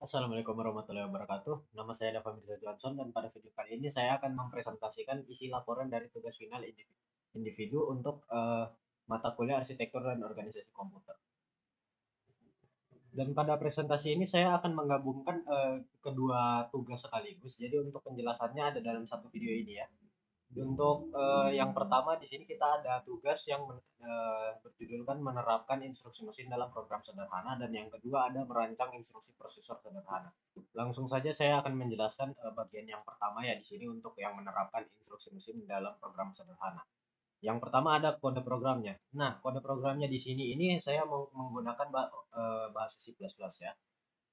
Assalamualaikum warahmatullahi wabarakatuh. Nama saya Dava Mirza Johnson dan pada video kali ini saya akan mempresentasikan isi laporan dari tugas final individu untuk mata kuliah arsitektur dan organisasi komputer. Dan pada presentasi ini saya akan menggabungkan kedua tugas sekaligus. Jadi untuk penjelasannya ada dalam satu video ini ya. Untuk yang pertama di sini kita ada tugas yang berjudulkan menerapkan instruksi mesin dalam program sederhana dan yang kedua ada merancang instruksi prosesor sederhana. Langsung saja saya akan menjelaskan bagian yang pertama ya di sini untuk yang menerapkan instruksi mesin dalam program sederhana. Yang pertama ada kode programnya. Nah, kode programnya di sini ini saya menggunakan bahasa C++ ya.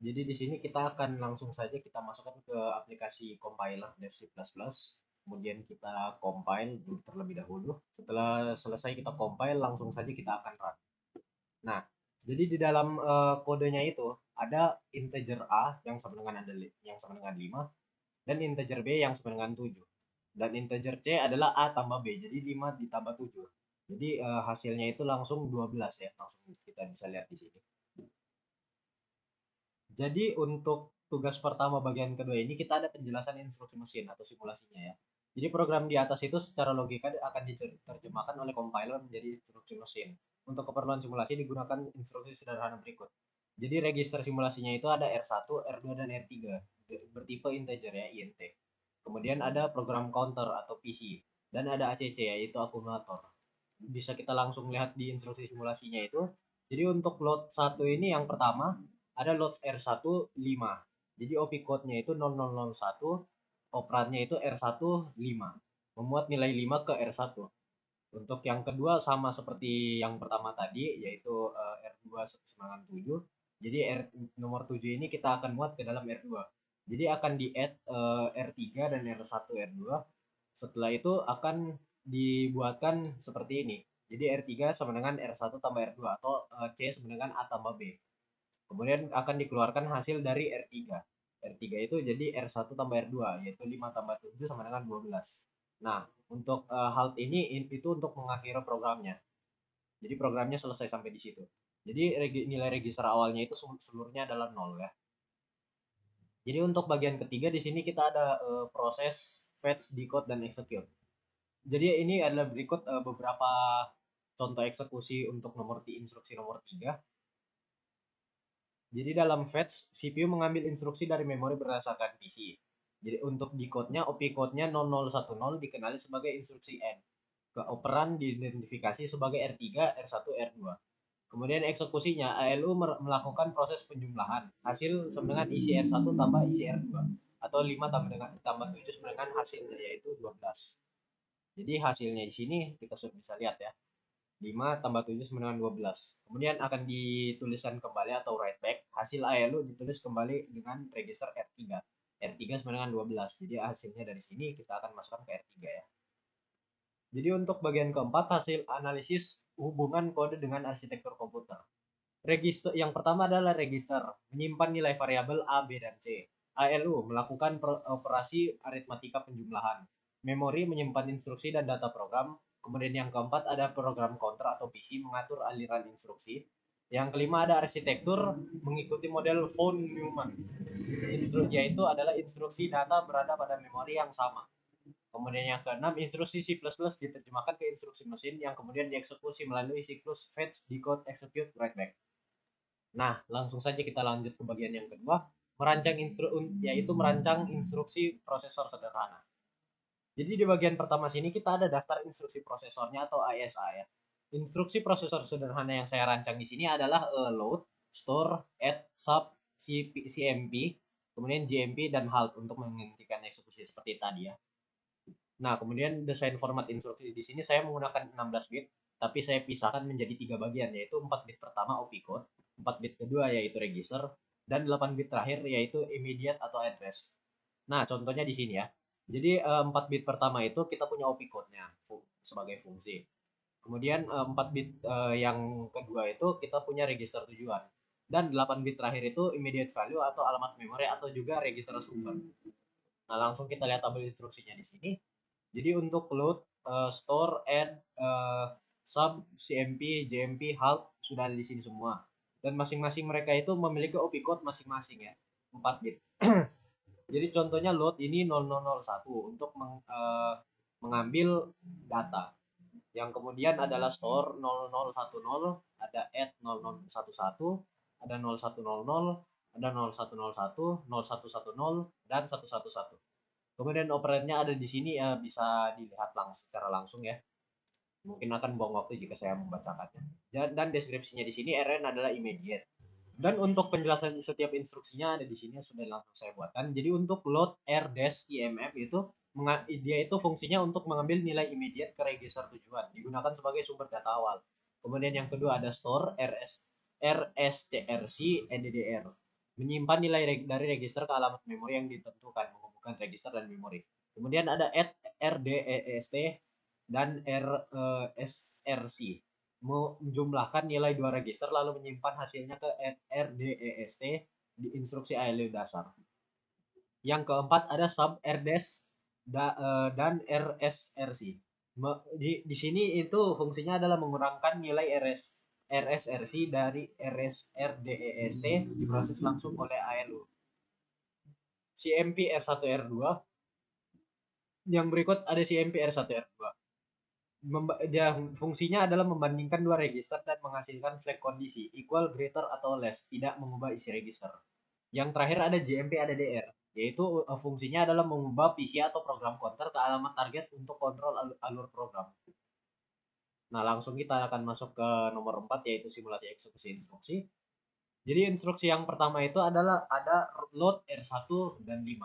Jadi di sini kita akan langsung saja kita masukkan ke aplikasi compiler Dev C++. Kemudian kita compile terlebih dahulu. Setelah selesai kita compile, langsung saja kita akan run. Nah, jadi di dalam kodenya itu ada integer A yang sama dengan yang sama dengan 5 dan integer B yang sama dengan 7. Dan integer C adalah A tambah B. Jadi 5 ditambah 7. Jadi hasilnya itu langsung 12 ya. Langsung kita bisa lihat di sini. Jadi untuk tugas pertama bagian kedua ini kita ada penjelasan instruksi mesin atau simulasinya ya. Jadi program di atas itu secara logika akan diterjemahkan oleh compiler menjadi instruksi mesin. Untuk keperluan simulasi digunakan instruksi sederhana berikut. Jadi register simulasinya itu ada R1, R2, dan R3 bertipe integer ya, int. Kemudian ada program counter atau PC dan ada ACC yaitu akumulator. Bisa kita langsung lihat di instruksi simulasinya itu. Jadi untuk load 1 ini yang pertama ada load R1 5. Jadi OP code-nya itu 0001, operannya itu R1 5. Memuat nilai 5 ke R1. Untuk yang kedua sama seperti yang pertama tadi yaitu R2 997. Jadi nomor 7 ini kita akan muat ke dalam R2. Jadi akan di-add R3 dan R1 R2. Setelah itu akan dibuatkan seperti ini. Jadi R3 sama dengan R1 tambah R2 atau C sama dengan A tambah B. Kemudian akan dikeluarkan hasil dari R3. R3 itu jadi R1 tambah R2 yaitu 5 tambah 7 sama dengan 12. Nah, untuk hal ini itu untuk mengakhiri programnya. Jadi programnya selesai sampai di situ. Jadi nilai register awalnya itu seluruhnya adalah 0 ya. Jadi untuk bagian ketiga di sini kita ada proses fetch, decode, dan execute. Jadi ini adalah berikut beberapa contoh eksekusi untuk instruksi nomor 3. Jadi dalam fetch, CPU mengambil instruksi dari memori berdasarkan PC. Jadi untuk decode-nya, OP code-nya 0010 dikenali sebagai instruksi N. Ke operan diidentifikasi sebagai R3, R1, R2. Kemudian eksekusinya, ALU melakukan proses penjumlahan. Hasil sama dengan isi R1 tambah isi R2. Atau 5 tambah 7 sama dengan hasilnya, yaitu 12. Jadi hasilnya di sini kita sudah bisa lihat ya. 5 tambah 7 sama dengan 12. Kemudian akan dituliskan kembali atau write back. Hasil ALU ditulis kembali dengan register R3. R3 sama dengan 12. Jadi hasilnya dari sini kita akan masukkan ke R3 ya. Jadi untuk bagian keempat hasil analisis hubungan kode dengan arsitektur komputer. Register yang pertama adalah register, menyimpan nilai variabel A, B, dan C. ALU melakukan operasi aritmatika penjumlahan. Memori menyimpan instruksi dan data program. Kemudian yang keempat ada program counter atau PC mengatur aliran instruksi. Yang kelima ada arsitektur mengikuti model von Neumann. Yaitu adalah instruksi data berada pada memori yang sama. Kemudian yang keenam, instruksi C++ diterjemahkan ke instruksi mesin yang kemudian dieksekusi melalui siklus fetch, decode, execute, write back. Nah, langsung saja kita lanjut ke bagian yang kedua, yaitu merancang instruksi prosesor sederhana. Jadi di bagian pertama sini kita ada daftar instruksi prosesornya atau ISA ya. Instruksi prosesor sederhana yang saya rancang di sini adalah load, store, add, sub, CMP, kemudian GMP dan halt untuk menghentikan eksekusi seperti tadi ya. Nah, kemudian desain format instruksi di sini saya menggunakan 16 bit, tapi saya pisahkan menjadi 3 bagian, yaitu 4 bit pertama opcode, 4 bit kedua yaitu register, dan 8 bit terakhir yaitu immediate atau address. Nah, contohnya di sini ya. Jadi 4 bit pertama itu kita punya opcode-nya sebagai fungsi. Kemudian 4 bit yang kedua itu kita punya register tujuan. Dan 8 bit terakhir itu immediate value atau alamat memori atau juga register sumber. Nah, langsung kita lihat tabel instruksinya di sini. Jadi untuk load, store, add, sub, CMP, JMP, halt sudah ada di sini semua. Dan masing-masing mereka itu memiliki OP code masing-masing ya. 4 bit. Jadi contohnya load ini 0001 untuk mengambil data. Yang kemudian adalah store 0010, ada add 0011, ada 0100, ada 0101, 0110, dan 111. Kemudian operannya ada di sini ya, bisa dilihat secara langsung ya. Mungkin akan buang waktu jika saya membacakannya. Dan deskripsinya di sini RN adalah immediate. Dan untuk penjelasan setiap instruksinya ada di sini sudah langsung saya buatkan. Jadi untuk load r-imf itu dia itu fungsinya untuk mengambil nilai immediate ke register tujuan, digunakan sebagai sumber data awal. Kemudian yang kedua ada store rstrc nddr, menyimpan nilai dari register ke alamat memori yang ditentukan, menghubungkan register dan memori. Kemudian ada add rdest dan rsrc, menjumlahkan nilai dua register lalu menyimpan hasilnya ke rdest di instruksi ALU dasar. Yang keempat ada sub rdes dan rsrc. Di sini itu fungsinya adalah mengurangkan nilai rsrc dari rdest diproses langsung oleh ALU. CMP R1 R2. Yang berikut ada CMP R1 R2. Fungsinya adalah membandingkan dua register dan menghasilkan flag kondisi equal, greater, atau less, tidak mengubah isi register. Yang terakhir ada JMP ADDR, yaitu fungsinya adalah mengubah PC atau program counter ke alamat target untuk kontrol alur program. Nah, langsung kita akan masuk ke nomor 4, yaitu simulasi eksekusi instruksi. Jadi instruksi yang pertama itu adalah ada load R1 dan 5.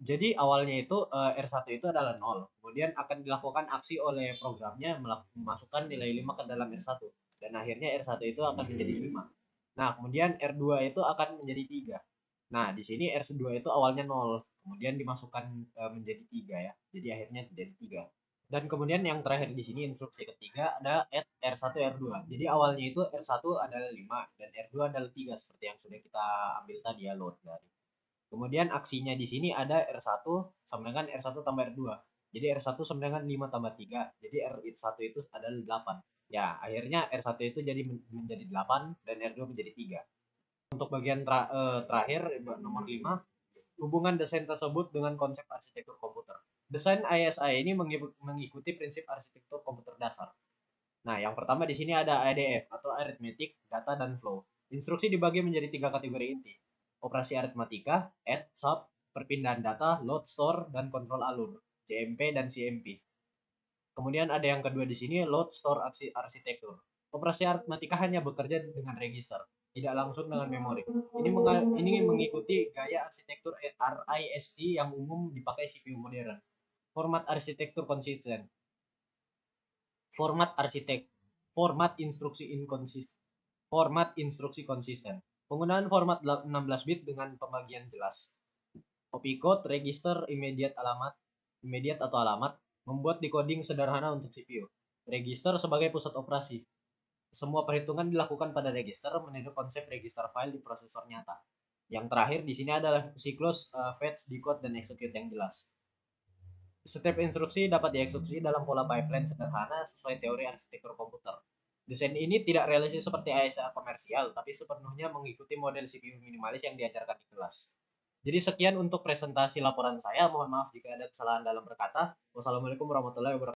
Jadi awalnya itu R1 itu adalah 0. Kemudian akan dilakukan aksi oleh programnya memasukkan nilai 5 ke dalam R1. Dan akhirnya R1 itu akan menjadi 5. Nah, kemudian R2 itu akan menjadi 3. Nah, di sini R2 itu awalnya 0. Kemudian dimasukkan menjadi 3 ya. Jadi akhirnya menjadi 3. Dan kemudian yang terakhir di sini instruksi ketiga ada add R1 R2. Jadi awalnya itu R1 adalah 5 dan R2 adalah 3 seperti yang sudah kita ambil tadi ya load dari. Kemudian aksinya di sini ada R1 sama dengan R1 tambah R2. Jadi R1 sama dengan 5 tambah 3. Jadi R1 itu adalah 8. Ya, akhirnya R1 itu jadi menjadi 8 dan R2 menjadi 3. Untuk bagian terakhir nomor 5, hubungan desain tersebut dengan konsep arsitektur komputer. Desain ISI ini mengikuti prinsip arsitektur komputer dasar. Nah, yang pertama di sini ada ADF atau arithmetic, data, dan flow. Instruksi dibagi menjadi 3 kategori inti. Operasi aritmatika, add, sub, perpindahan data, load, store, dan kontrol alur, CMP dan CMP. Kemudian ada yang kedua di sini, load, store, arsitektur. Operasi aritmatika hanya bekerja dengan register, tidak langsung dengan memori. Ini mengikuti gaya arsitektur RISC yang umum dipakai CPU modern. Format arsitektur konsisten. Format instruksi konsisten. Penggunaan format 16 bit dengan pembagian jelas. Opcode register immediate atau alamat, membuat decoding sederhana untuk CPU. Register sebagai pusat operasi. Semua perhitungan dilakukan pada register meniru konsep register file di prosesor nyata. Yang terakhir di sini adalah siklus fetch, decode, dan execute yang jelas. Setiap instruksi dapat dieksekusi dalam pola pipeline sederhana sesuai teori arsitektur komputer. Desain ini tidak realistis seperti ASA komersial, tapi sepenuhnya mengikuti model CPU minimalis yang diajarkan di kelas. Jadi sekian untuk presentasi laporan saya. Mohon maaf jika ada kesalahan dalam berkata. Wassalamualaikum warahmatullahi wabarakatuh.